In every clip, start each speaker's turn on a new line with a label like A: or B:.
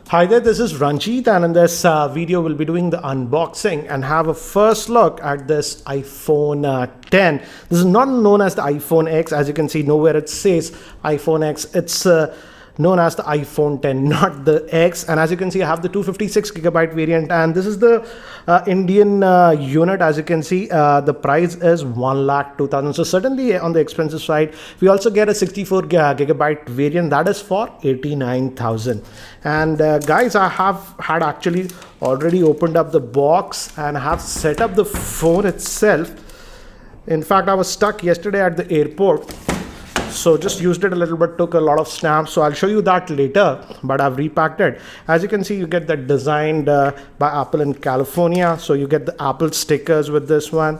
A: Hi there, this is Ranjit, and in this video we'll be doing the unboxing and have a first look at this iPhone 10. This is not known as the iPhone X. As you can see, nowhere it says iPhone X. It's known as the iPhone 10, not the X. And as you can see, I have the 256GB variant, and this is the Indian unit. As you can see, the price is 1,02,000. So certainly on the expensive side. We also get a 64GB variant that is for 89,000. And guys, I have had actually already opened up the box and have set up the phone itself. In fact, I was stuck yesterday at the airport, so just used it a little bit, took a lot of snaps, so I'll show you that later, but I've repacked it. As you can see, you get that designed by Apple in California, so you get the Apple stickers with this one,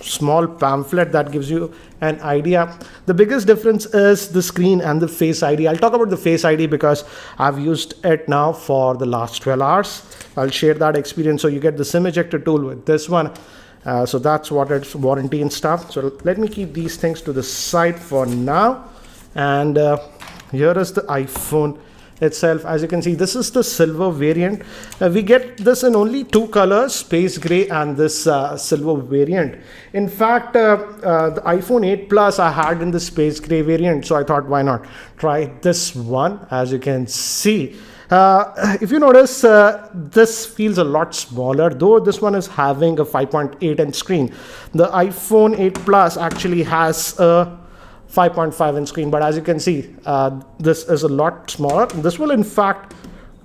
A: small pamphlet that gives you an idea. The biggest difference is the screen and the Face ID. I'll talk about the Face ID because I've used it now for the last 12 hours. I'll share that experience. So you get the SIM ejector tool with this one. So that's what it's warranty and stuff. So let me keep these things to the side for now. And here is the iPhone itself. As you can see, this is the silver variant. We get this in only two colors, space gray and this silver variant. In fact, the iPhone 8 Plus I had in the space gray variant, so I thought, why not try this one? As you can see, if you notice, this feels a lot smaller, though this one is having a 5.8-inch screen. The iPhone 8 Plus actually has a 5.5-inch screen, but as you can see, this is a lot smaller. This will in fact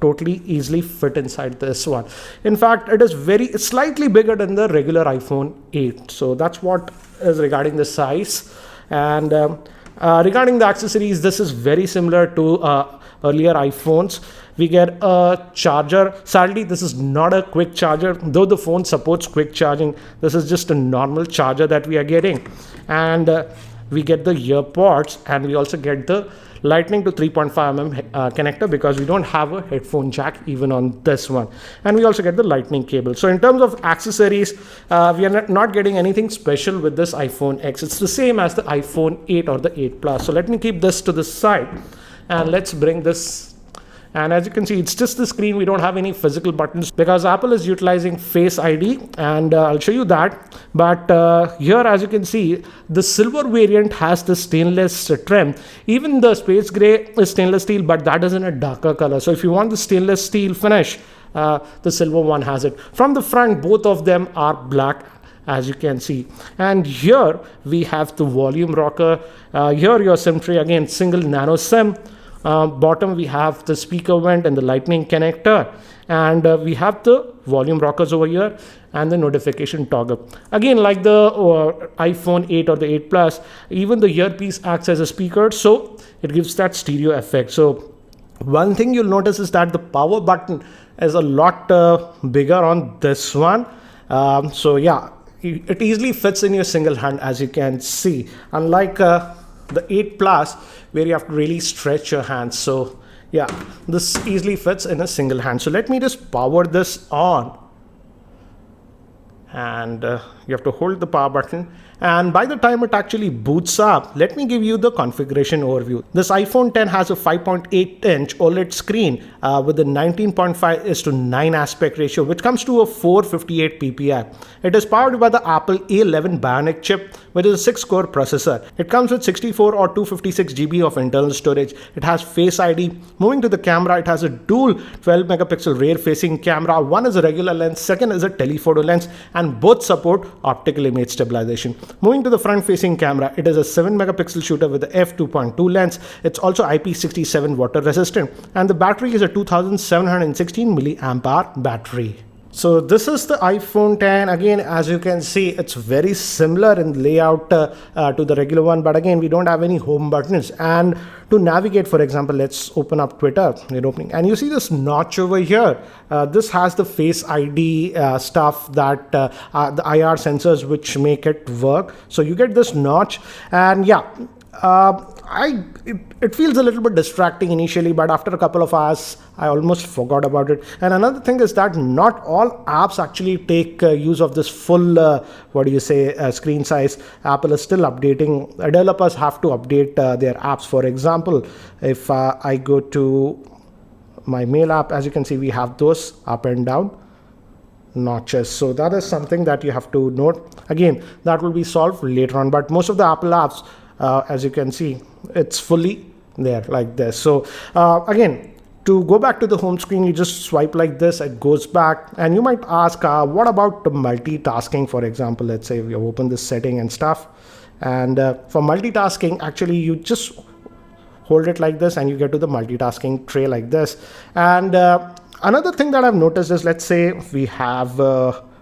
A: totally easily fit inside this one. In fact, it is it's slightly bigger than the regular iPhone 8. So that's what is regarding the size. And regarding the accessories, this is very similar to earlier iPhones. We get a charger. Sadly, this is not a quick charger, though the phone supports quick charging. This is just a normal charger that we are getting. And we get the ear pods, and we also get the Lightning to 3.5mm connector because we don't have a headphone jack even on this one. And we also get the Lightning cable. So in terms of accessories, we are not getting anything special with this iPhone X. It's the same as the iPhone 8 or the 8 Plus. So let me keep this to the side and let's bring this. And as you can see, it's just the screen. We don't have any physical buttons because Apple is utilizing Face ID, and I'll show you that. But here, as you can see, the silver variant has the stainless trim. Even the space gray is stainless steel, but that is in a darker color. So if you want the stainless steel finish, the silver one has it. From the front, both of them are black, as you can see. And here we have the volume rocker. Here your SIM tray, again, single nano SIM. Bottom we have the speaker vent and the Lightning connector, and we have the volume rockers over here and the notification toggle. Again, like the iPhone 8 or the 8 Plus, even the earpiece acts as a speaker, so it gives that stereo effect. So one thing you'll notice is that the power button is a lot bigger on this one. So yeah, it easily fits in your single hand, as you can see, unlike the 8 Plus, where you have to really stretch your hands. So yeah, this easily fits in a single hand. So let me just power this on, and you have to hold the power button, and by the time it actually boots up, let me give you the configuration overview. This iPhone 10 has a 5.8-inch OLED screen with a 19.5:9 aspect ratio, which comes to a 458 ppi. It is powered by the Apple A11 Bionic chip, which is a 6-core processor. It comes with 64 or 256GB of internal storage. It has Face ID. Moving to the camera, it has a dual 12-megapixel rear-facing camera. One is a regular lens, second is a telephoto lens, and both support optical image stabilization. Moving to the front-facing camera, it is a 7-megapixel shooter with a f2.2 lens. It's also IP67 water resistant, and the battery is a 2716 milliamp hour battery. So this is the iPhone 10. Again, as you can see, it's very similar in layout to the regular one, but again, we don't have any home buttons. And to navigate, for example, let's open up Twitter. We're opening, and you see this notch over here. This has the Face ID stuff that the IR sensors which make it work. So you get this notch, and yeah, it feels a little bit distracting initially, but after a couple of hours I almost forgot about it. And another thing is that not all apps actually take use of this full screen size. Apple is still updating. Developers have to update their apps. For example, if I go to my mail app, as you can see, we have those up and down notches. So that is something that you have to note. Again, that will be solved later on, but most of the Apple apps, as you can see, it's fully there like this. So again, to go back to the home screen, you just swipe like this, it goes back. And you might ask, what about the multitasking? For example, let's say we open this setting and stuff. And for multitasking, actually, you just hold it like this and you get to the multitasking tray like this. And another thing that I've noticed is, let's say we have,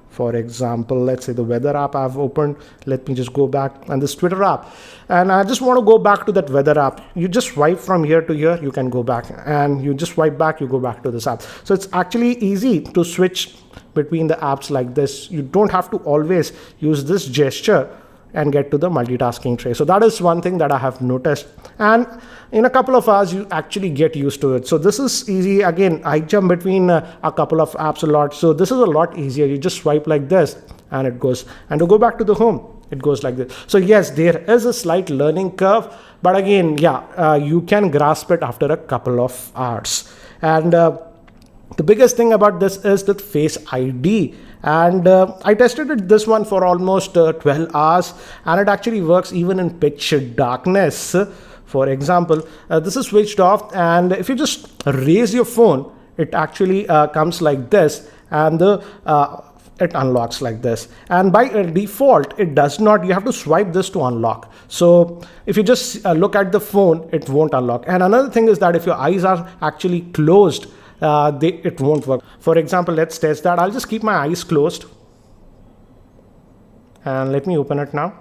A: for example, let's say the weather app I've opened. Let me just go back, and this Twitter app. And I just want to go back to that weather app. You just swipe from here to here, you can go back, and you just swipe back, you go back to this app. So it's actually easy to switch between the apps like this. You don't have to always use this gesture and get to the multitasking tray. So that is one thing that I have noticed, and in a couple of hours you actually get used to it. So this is easy. Again, I jump between a couple of apps a lot, so this is a lot easier. You just swipe like this and it goes, and to go back to the home, it goes like this. So yes, there is a slight learning curve, but again, yeah, you can grasp it after a couple of hours. And the biggest thing about this is the Face ID. And I tested this one for almost 12 hours, and it actually works even in pitch darkness. For example, this is switched off, and if you just raise your phone, it actually comes like this, and it unlocks like this. And by default, it does not. You have to swipe this to unlock. So if you just look at the phone, it won't unlock. And another thing is that if your eyes are actually closed, it won't work. For example, let's test that. I'll just keep my eyes closed, and let me open it now.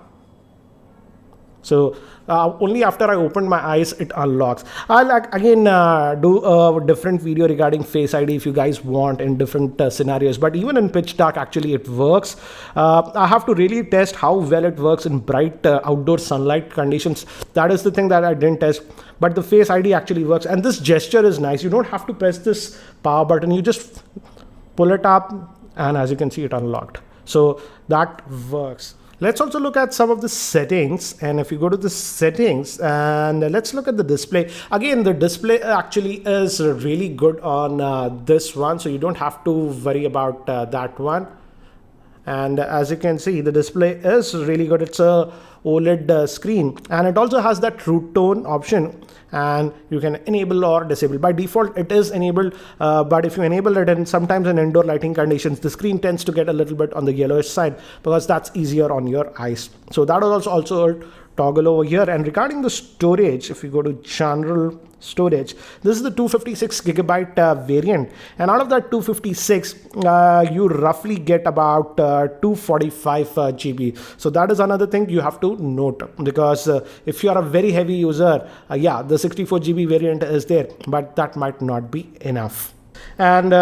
A: So only after I open my eyes, it unlocks. I'll again do a different video regarding Face ID if you guys want, in different scenarios. But even in pitch dark, actually it works. I have to really test how well it works in bright outdoor sunlight conditions. That is the thing that I didn't test. But the Face ID actually works, and this gesture is nice. You don't have to press this power button. You just pull it up, and as you can see, it unlocked. So that works. Let's also look at some of the settings. And if you go to the settings, and let's look at the display. Again, the display actually is really good on this one, so you don't have to worry about that one. And as you can see, the display is really good. It's a OLED screen, and it also has that True Tone option, and you can enable or disable. By default, it is enabled, but if you enable it, and sometimes in indoor lighting conditions, the screen tends to get a little bit on the yellowish side, because that's easier on your eyes. So that is also a toggle over here. And regarding the storage, if you go to general storage, this is the 256 gigabyte variant, and out of that 256, you roughly get about 245 GB. So that is another thing you have to note, because if you are a very heavy user, yeah, the 64 GB variant is there, but that might not be enough. And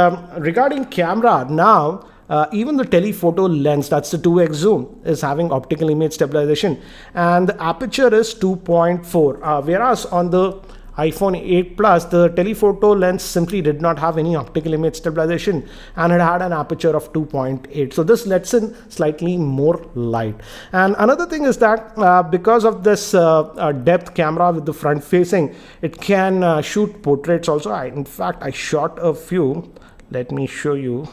A: regarding camera now, even the telephoto lens, that's the 2x zoom, is having optical image stabilization, and the aperture is 2.4, whereas on the iPhone 8 Plus, the telephoto lens simply did not have any optical image stabilization, and it had an aperture of 2.8. So this lets in slightly more light. And another thing is that because of this depth camera with the front facing, it can shoot portraits also. In fact, I shot a few. Let me show you.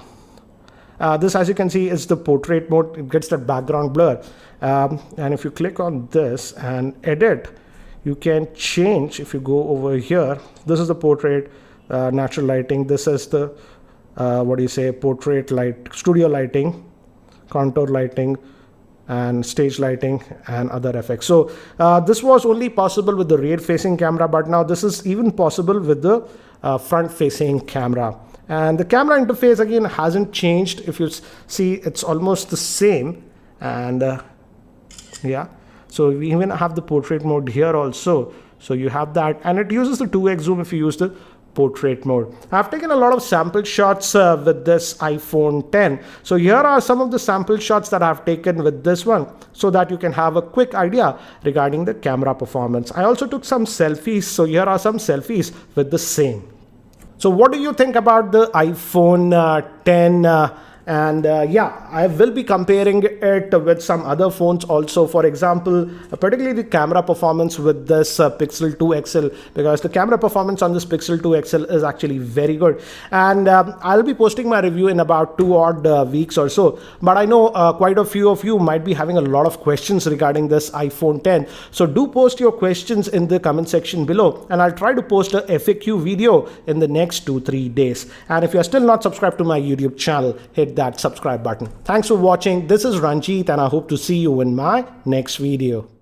A: This, as you can see, is the portrait mode. It gets that background blur. And if you click on this and edit, you can change. If you go over here, this is the portrait, natural lighting. This is the portrait light, studio lighting, contour lighting, and stage lighting, and other effects. So this was only possible with the rear facing camera, but now this is even possible with the front facing camera. And the camera interface again hasn't changed. If you see, it's almost the same. And yeah, so we even have the portrait mode here also. So you have that, and it uses the 2x zoom if you use the portrait mode. I've taken a lot of sample shots with this iPhone 10. So here are some of the sample shots that I've taken with this one, so that you can have a quick idea regarding the camera performance. I also took some selfies. So here are some selfies with the same. So what do you think about the iPhone 10 And yeah, I will be comparing it with some other phones also. For example, particularly the camera performance with this Pixel 2 XL, because the camera performance on this Pixel 2 XL is actually very good. And I'll be posting my review in about 2 odd weeks or so. But I know quite a few of you might be having a lot of questions regarding this iPhone 10. So do post your questions in the comment section below, and I'll try to post a FAQ video in the next 2-3 days. And if you're still not subscribed to my YouTube channel, hit that subscribe button. Thanks for watching. This is Ranjit, and I hope to see you in my next video.